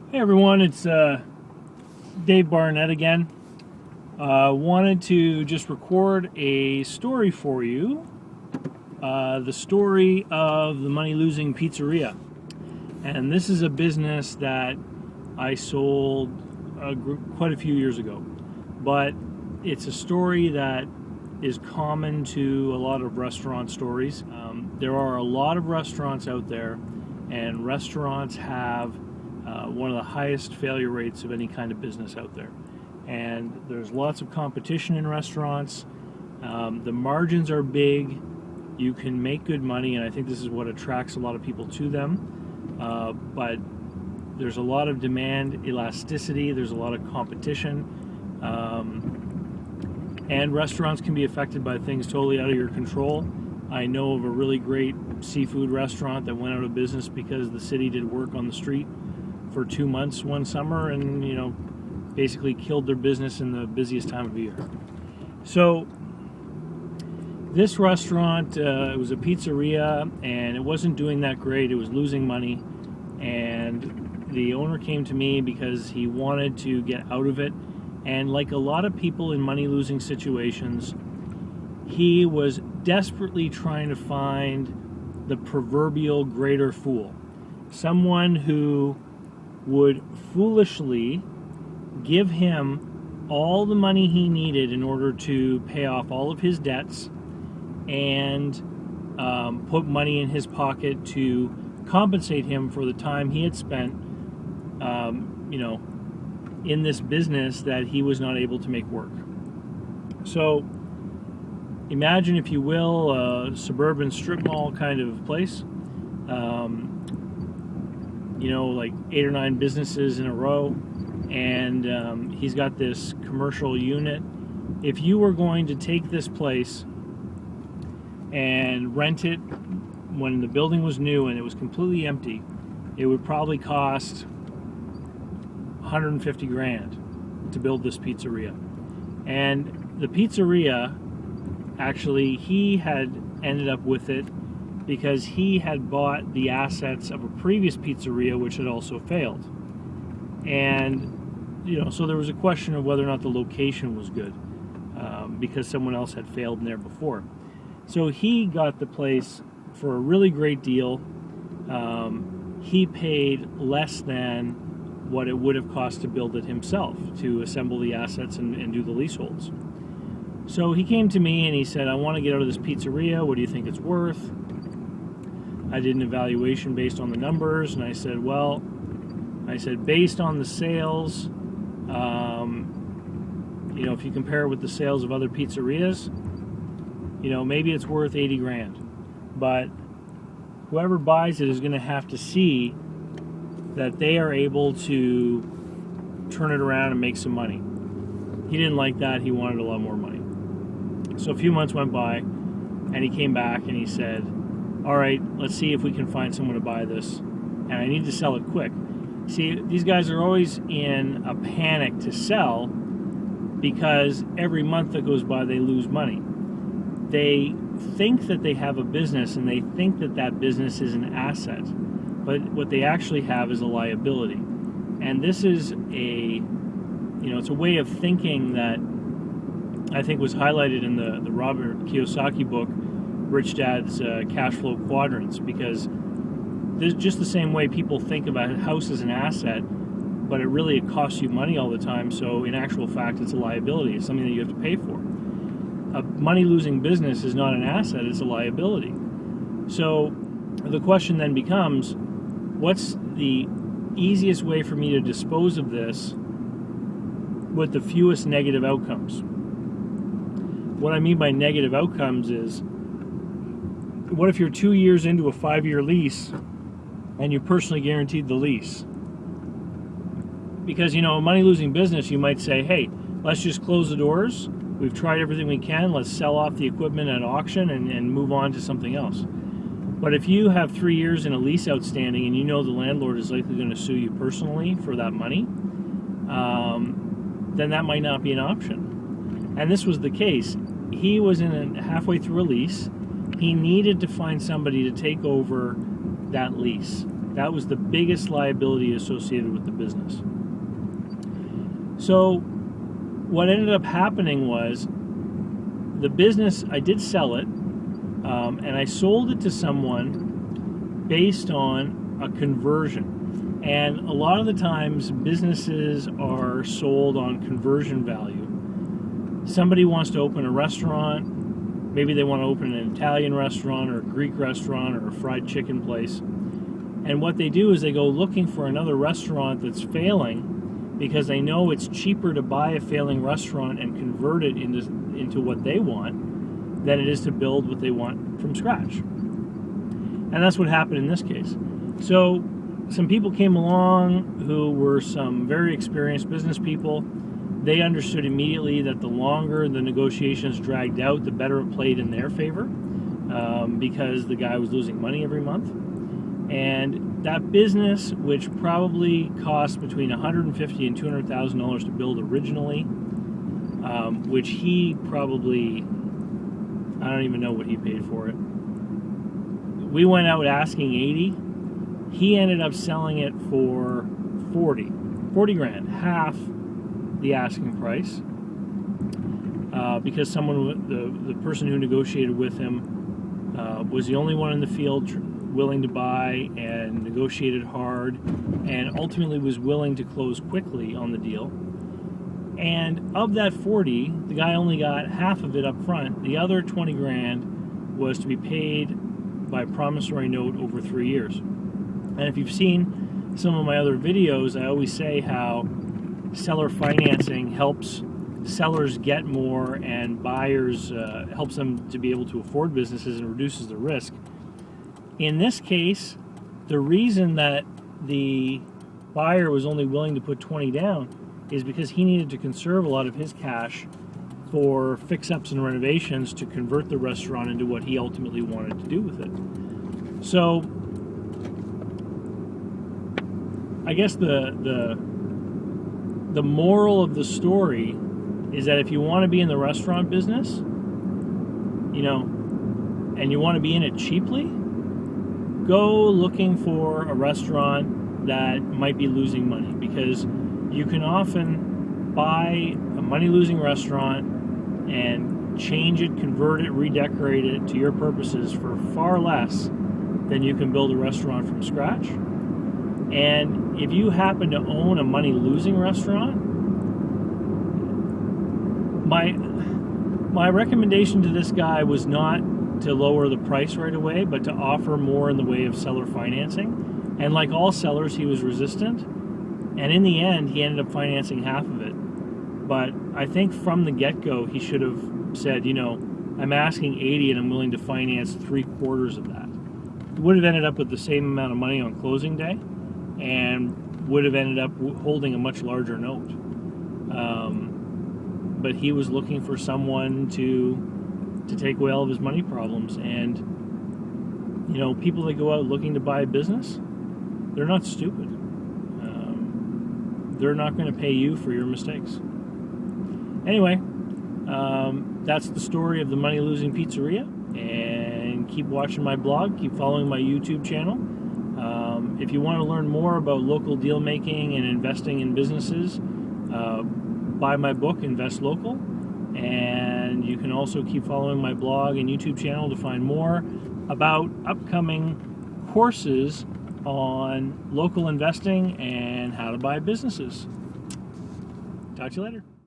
Hey everyone, it's Dave Barnett again. Wanted to just record a story for you. The story of the money losing pizzeria. And this is a business that I sold quite a few years ago. But it's a story that is common to a lot of restaurant stories. There are a lot of restaurants out there, and restaurants have one of the highest failure rates of any kind of business out there. And there's lots of competition in restaurants. The margins are big. You can make good money, and I think this is what attracts a lot of people to them. But there's a lot of demand elasticity. There's a lot of competition. And restaurants can be affected by things totally out of your control. I know of a really great seafood restaurant that went out of business because the city did work on the street for 2 months one summer and, basically killed their business in the busiest time of year. So this restaurant, it was a pizzeria, and it wasn't doing that great. It was losing money, and the owner came to me because he wanted to get out of it. And like a lot of people in money-losing situations, he was desperately trying to find the proverbial greater fool. Someone who would foolishly give him all the money he needed in order to pay off all of his debts and put money in his pocket to compensate him for the time he had spent, in this business that he was not able to make work. So imagine, if you will, a suburban strip mall kind of place. Like 8 or 9 businesses in a row, and he's got this commercial unit. If you were going to take this place and rent it when the building was new and it was completely empty, it would probably cost $150,000 to build this pizzeria. And the pizzeria, actually, he had ended up with it because he had bought the assets of a previous pizzeria which had also failed. And, so there was a question of whether or not the location was good, because someone else had failed in there before. So he got the place for a really great deal. He paid less than what it would have cost to build it himself, to assemble the assets and do the leaseholds. So he came to me and he said, I want to get out of this pizzeria. What do you think it's worth? I did an evaluation based on the numbers, and I said, based on the sales, if you compare it with the sales of other pizzerias, maybe it's worth $80,000. But whoever buys it is going to have to see that they are able to turn it around and make some money. He didn't like that. He wanted a lot more money. So a few months went by, and he came back and he said, all right, let's see if we can find someone to buy this, and I need to sell it quick. See, these guys are always in a panic to sell because every month that goes by they lose money. They think that they have a business, and they think that that business is an asset, but what they actually have is a liability. And this is it's a way of thinking that I think was highlighted in the Robert Kiyosaki book, Rich Dad's Cash Flow Quadrants, because there's just the same way people think about a house as an asset, but it costs you money all the time. So in actual fact, it's a liability. It's something that you have to pay for. A money-losing business is not an asset, it's a liability. So the question then becomes, what's the easiest way for me to dispose of this with the fewest negative outcomes? What I mean by negative outcomes is, what if you're 2 years into a 5-year lease and you personally guaranteed the lease? Because, a money-losing business, you might say, hey, let's just close the doors. We've tried everything we can. Let's sell off the equipment at auction and move on to something else. But if you have 3 years in a lease outstanding and the landlord is likely going to sue you personally for that money, then that might not be an option. And this was the case. He was halfway through a lease. He needed to find somebody to take over that lease. That was the biggest liability associated with the business. So what ended up happening was the business, I did sell it, and I sold it to someone based on a conversion. And a lot of the times businesses are sold on conversion value. Somebody wants to open a restaurant. Maybe they want to open an Italian restaurant or a Greek restaurant or a fried chicken place. And what they do is they go looking for another restaurant that's failing because they know it's cheaper to buy a failing restaurant and convert it into what they want than it is to build what they want from scratch. And that's what happened in this case. So some people came along who were some very experienced business people. They understood immediately that the longer the negotiations dragged out, the better it played in their favor, because the guy was losing money every month. And that business, which probably cost between $150,000 and $200,000 to build originally, which he probably, I don't even know what he paid for it. We went out asking 80. He ended up selling it for 40 grand, half the asking price, because the person who negotiated with him was the only one in the field willing to buy and negotiated hard and ultimately was willing to close quickly on the deal. And of that 40, the guy only got half of it up front. The other 20 grand was to be paid by promissory note over 3 years. And if you've seen some of my other videos, I always say how seller financing helps sellers get more and buyers helps them to be able to afford businesses and reduces the risk. In this case, the reason that the buyer was only willing to put 20 down is because he needed to conserve a lot of his cash for fix-ups and renovations to convert the restaurant into what he ultimately wanted to do with it. So I guess the moral of the story is that if you want to be in the restaurant business, and you want to be in it cheaply, go looking for a restaurant that might be losing money, because you can often buy a money-losing restaurant and change it, convert it, redecorate it to your purposes for far less than you can build a restaurant from scratch. And if you happen to own a money-losing restaurant, my recommendation to this guy was not to lower the price right away, but to offer more in the way of seller financing. And like all sellers, he was resistant. And in the end, he ended up financing half of it. But I think from the get-go, he should have said, I'm asking 80 and I'm willing to finance 3/4 of that. He would have ended up with the same amount of money on closing day and would have ended up holding a much larger note. But he was looking for someone to take away all of his money problems. And, people that go out looking to buy a business, they're not stupid. They're not going to pay you for your mistakes. Anyway, that's the story of the money-losing pizzeria. And keep watching my blog. Keep following my YouTube channel. If you want to learn more about local deal making and investing in businesses, buy my book, Invest Local. And you can also keep following my blog and YouTube channel to find more about upcoming courses on local investing and how to buy businesses. Talk to you later.